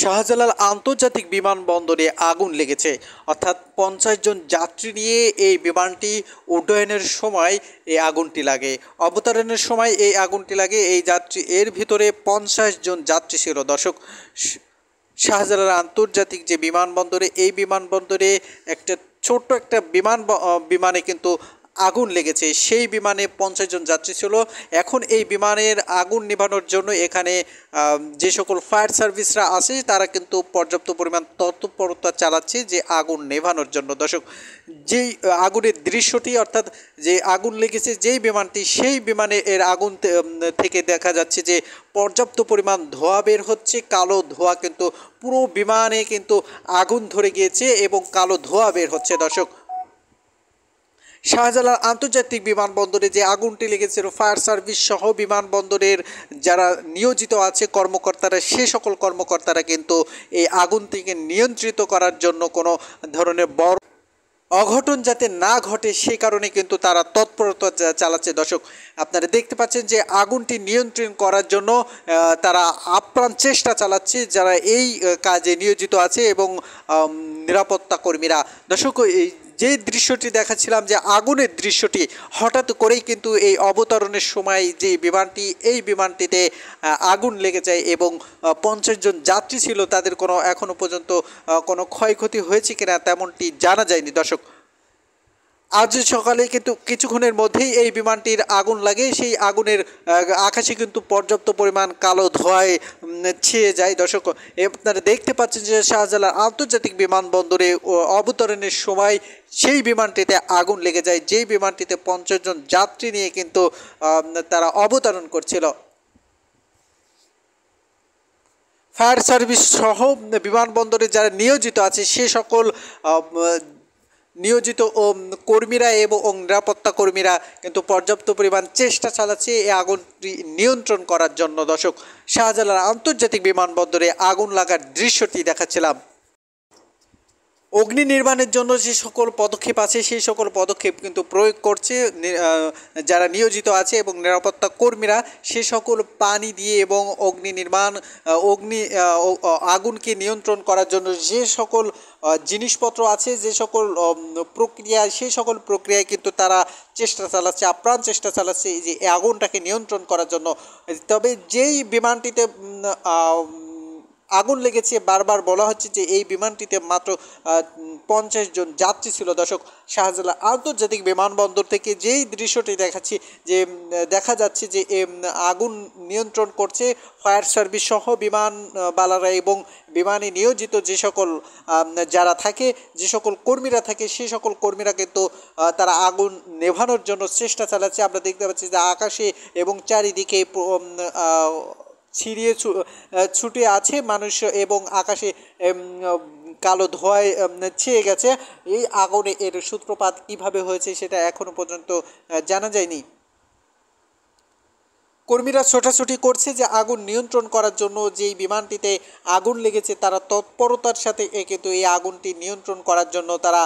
শাহজালাল আন্তর্জাতিক বিমানবন্দরে আগুন লেগেছে। অর্থাৎ 50 জন যাত্রী নিয়ে এই বিমানটি উড্ডয়নের সময় এই আগুনটি লাগে, অবতরণের সময় এই আগুনটি লাগে। এই যাত্রী এর ভিতরে 50 জন যাত্রী ছিল। দর্শক, শাহজালাল আন্তর্জাতিক যে বিমানবন্দরে, এই বিমানবন্দরে একটা ছোট্ট একটা বিমানে কিন্তু আগুন লেগেছে। সেই বিমানে 50 জন যাত্রী ছিল। এখন এই বিমানের আগুন নেভানোর জন্য এখানে যে সকল ফায়ার সার্ভিসরা আছে তারা কিন্তু পর্যাপ্ত পরিমাণ তৎপরতা চালাচ্ছে যে আগুন নেভানোর জন্য। দর্শক, যেই আগুনের দৃশ্যটি, অর্থাৎ যে আগুন লেগেছে যেই বিমানটি, সেই বিমানে এর আগুন থেকে দেখা যাচ্ছে যে পর্যাপ্ত পরিমাণ ধোঁয়া বের হচ্ছে। কালো ধোঁয়া কিন্তু পুরো বিমানে কিন্তু আগুন ধরে গিয়েছে এবং কালো ধোঁয়া বের হচ্ছে। দর্শক, শাহজালাল আন্তর্জাতিক বিমানবন্দরে যে আগুনটি লেগেছিল, ফায়ার সার্ভিস সহ বিমানবন্দরের যারা নিয়োজিত আছে কর্মকর্তারা, সে সকল কর্মকর্তারা কিন্তু এই আগুনটিকে নিয়ন্ত্রিত করার জন্য কোনো ধরনের বড় অঘটন যাতে না ঘটে সেই কারণে কিন্তু তারা তৎপরতা চালাচ্ছে। দর্শক, আপনারা দেখতে পাচ্ছেন যে আগুনটি নিয়ন্ত্রণ করার জন্য তারা আপ্রাণ চেষ্টা চালাচ্ছে যারা এই কাজে নিয়োজিত আছে এবং নিরাপত্তা কর্মীরা। দর্শক, এই যে দৃশ্যটি দেখাচ্ছিলাম, যে আগুনের দৃশ্যটি, হঠাৎ করেই কিন্তু এই অবতরণের সময় যে বিমানটি, এই বিমানটিতে আগুন লেগে যায় এবং 50 জন যাত্রী ছিল, তাদের কোনো এখনও পর্যন্ত কোনো ক্ষয়ক্ষতি হয়েছে কিনা তেমনটি জানা যায়নি। দর্শক, আজ সকালে কিন্তু কিছুক্ষণের মধ্যেই এই বিমানটির আগুন লাগে। সেই আগুনের আকাশে কিন্তু পর্যাপ্ত পরিমাণ কালো ধোঁয়ায় ছেয়ে যায়। দর্শক, আপনারা দেখতে পাচ্ছেন যে শাহজালাল আন্তর্জাতিক বিমানবন্দরে অবতরণের সময় সেই বিমানটিতে আগুন লেগে যায়, যেই বিমানটিতে 50 জন যাত্রী নিয়ে কিন্তু তারা অবতরণ করছিল। ফায়ার সার্ভিস সহ বিমানবন্দরে যারা নিয়োজিত আছে সে সকল নিয়োজিত কর্মীরা এবং নিরাপত্তা কর্মীরা কিন্তু পর্যাপ্ত পরিমাণ চেষ্টা চালাচ্ছে এই আগুনটি নিয়ন্ত্রণ করার জন্য। দর্শক, শাহজালাল আন্তর্জাতিক বিমানবন্দরে আগুন লাগার দৃশ্যটি দেখাচ্ছিলাম। অগ্নি নির্মাণের জন্য যে সকল পদক্ষেপ আছে সেই সকল পদক্ষেপ কিন্তু প্রয়োগ করছে যারা নিয়োজিত আছে এবং নিরাপত্তা কর্মীরা। সে সকল পানি দিয়ে এবং আগুনকে নিয়ন্ত্রণ করার জন্য যে সকল জিনিসপত্র আছে, যে সকল প্রক্রিয়া, সেই সকল প্রক্রিয়ায় কিন্তু তারা চেষ্টা চালাচ্ছে, আপ্রাণ চেষ্টা চালাচ্ছে যে আগুনটাকে নিয়ন্ত্রণ করার জন্য। তবে যেই বিমানটিতে আগুন লেগেছে, বারবার বলা হচ্ছে যে এই বিমানটিতে মাত্র 50 জন যাত্রী ছিল। দর্শক, শাহজালাল আন্তর্জাতিক বিমানবন্দর থেকে যেই দৃশ্যটি দেখাচ্ছি, যে দেখা যাচ্ছে যে আগুন নিয়ন্ত্রণ করছে ফায়ার সার্ভিস সহ বিমানবালারা এবং বিমানে নিয়োজিত যে সকল যারা থাকে, যে সকল কর্মীরা থাকে, সেই সকল কর্মীরা কিন্তু তারা আগুন নেভানোর জন্য চেষ্টা চালাচ্ছে। আমরা দেখতে পাচ্ছি যে আকাশে এবং চারিদিকে ছিড়িয়ে ছুটে আছে মানুষ এবং আকাশে কালো ধোঁয়ায় ছেয়ে গেছে। এই আগুনে এর সূত্রপাত কীভাবে হয়েছে সেটা এখনও পর্যন্ত জানা যায়নি। কর্মীরা ছোটাছুটি করছে যে আগুন নিয়ন্ত্রণ করার জন্য। যেই বিমানটিতে আগুন লেগেছে তারা তৎপরতার সাথে কিন্তু এই আগুনটি নিয়ন্ত্রণ করার জন্য তারা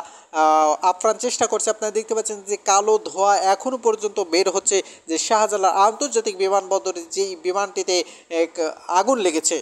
আপ্রাণ চেষ্টা করছে। আপনারা দেখতে পাচ্ছেন যে কালো ধোঁয়া এখনও পর্যন্ত বের হচ্ছে যে শাহজালাল আন্তর্জাতিক বিমানবন্দরে যেই বিমানটিতে আগুন লেগেছে।